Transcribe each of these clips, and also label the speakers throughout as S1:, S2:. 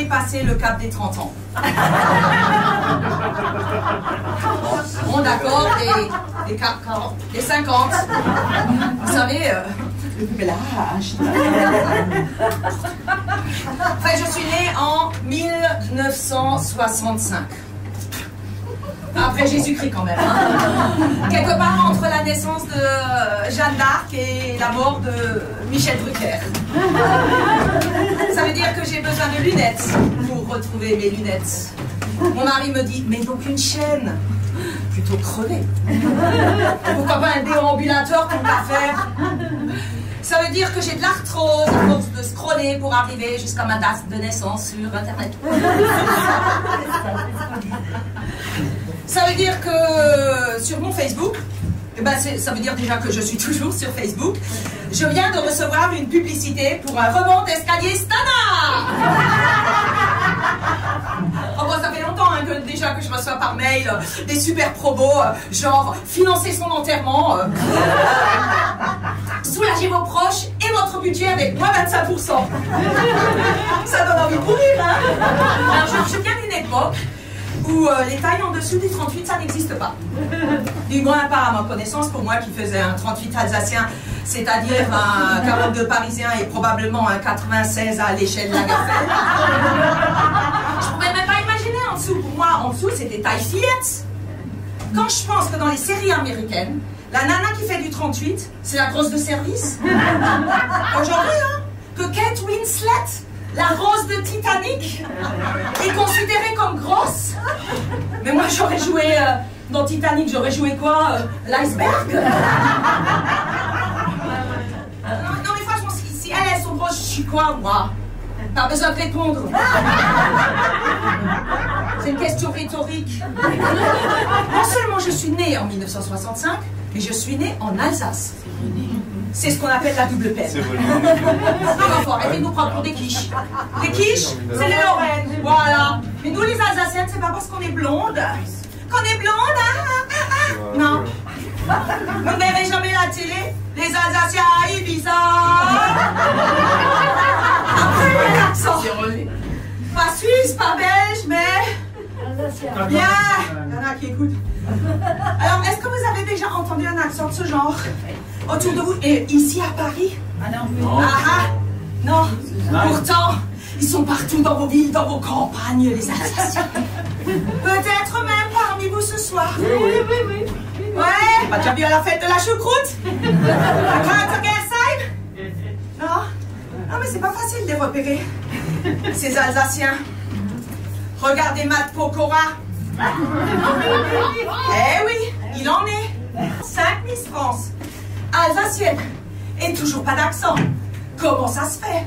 S1: dépassé le cap des 30 ans. Bon, d'accord, des 40, des 50. Vous savez, le l'âge. Enfin, je suis née en 1965. Après Jésus-Christ quand même. Hein. Quelque part entre la naissance de Jeanne d'Arc et la mort de Michel Drucker. Ça veut dire que j'ai besoin de lunettes pour retrouver mes lunettes. Mon mari me dit, mais donc une chaîne, plutôt crevée. Pourquoi pas un déambulateur pour la faire? Ça veut dire que j'ai de l'arthrose à force de scroller pour arriver jusqu'à ma date de naissance sur Internet. Ça veut dire que sur mon Facebook, eh ben ça veut dire déjà que je suis toujours sur Facebook, je viens de recevoir une publicité pour un rebond d'escalier Stana. Oh bon, ça fait longtemps hein, déjà que je reçois par mail des super promos, genre financer son enterrement, soulagez vos proches et votre budget avec moins 25%. Ça donne envie de courir, hein. Alors je viens d'une époque où les tailles en dessous du 38, ça n'existe pas. Du moins pas à ma connaissance, pour moi qui faisais un 38 alsacien, c'est-à-dire un 42 parisien et probablement un 96 à l'échelle de la Gafelle. Je pouvais même pas imaginer en dessous. Pour moi, en dessous, c'était taille fillette. Quand je pense que dans les séries américaines, la nana qui fait du 38, c'est la grosse de service. Aujourd'hui, hein, que Kate Winslet, la rose de Titanic, est considérée comme grosse. Mais moi, j'aurais joué dans Titanic, j'aurais joué quoi? L'iceberg. Non, mais franchement, si elles sont grosses, je suis quoi, moi? Pas besoin de répondre. C'est une question rhétorique. Non seulement je suis née en 1965, mais je suis née en Alsace. C'est ce qu'on appelle la double peine. Non, arrêtez de nous prendre pour des quiches. Les quiches, c'est les Lorraines, voilà. Mais nous, les Alsaciennes, c'est pas parce qu'on est blonde. Qu'on est blonde, hein? Non. Vous ne verrez jamais la télé. Les Alsaciens à Ibiza. Après, l'accent. Pas suisse, pas belge, mais... Bien. Il y en a qui écoutent. Alors, est-ce que vous avez déjà entendu un accent de ce genre autour de vous et ici à Paris?
S2: Ah non.
S1: Ah, non. Pourtant, ils sont partout dans vos villes, dans vos campagnes, les Alsaciens. Peut-être même parmi vous ce soir.
S2: Oui.
S1: Ouais, pas déjà vu à la fête de la choucroute? À Krantergersheim? Non? Non, mais c'est pas facile de les repérer, ces Alsaciens. Regardez Matt Pokora. Eh oui, il en est. 5 Miss France, alsacienne, et toujours pas d'accent. Comment ça se fait?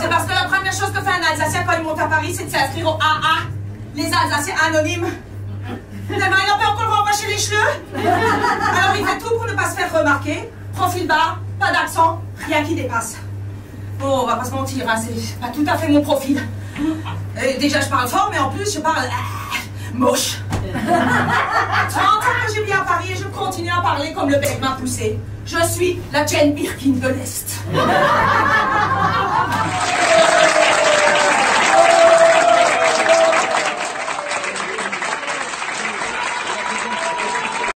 S1: C'est parce que la première chose que fait un Alsacien quand il monte à Paris, c'est de s'inscrire au AA, les Alsaciens anonymes. Demain, il en peut encore rembracher les cheveux. Alors il fait tout pour ne pas se faire remarquer. Profil bas, pas d'accent, rien qui dépasse. Bon, on va pas se mentir, hein, c'est pas tout à fait mon profil. Et déjà, je parle fort, mais en plus, je parle moche. 30 ans que j'ai bien à Paris et je continue à parler comme le bec m'a poussé. Je suis la Jane Birkin de l'Est.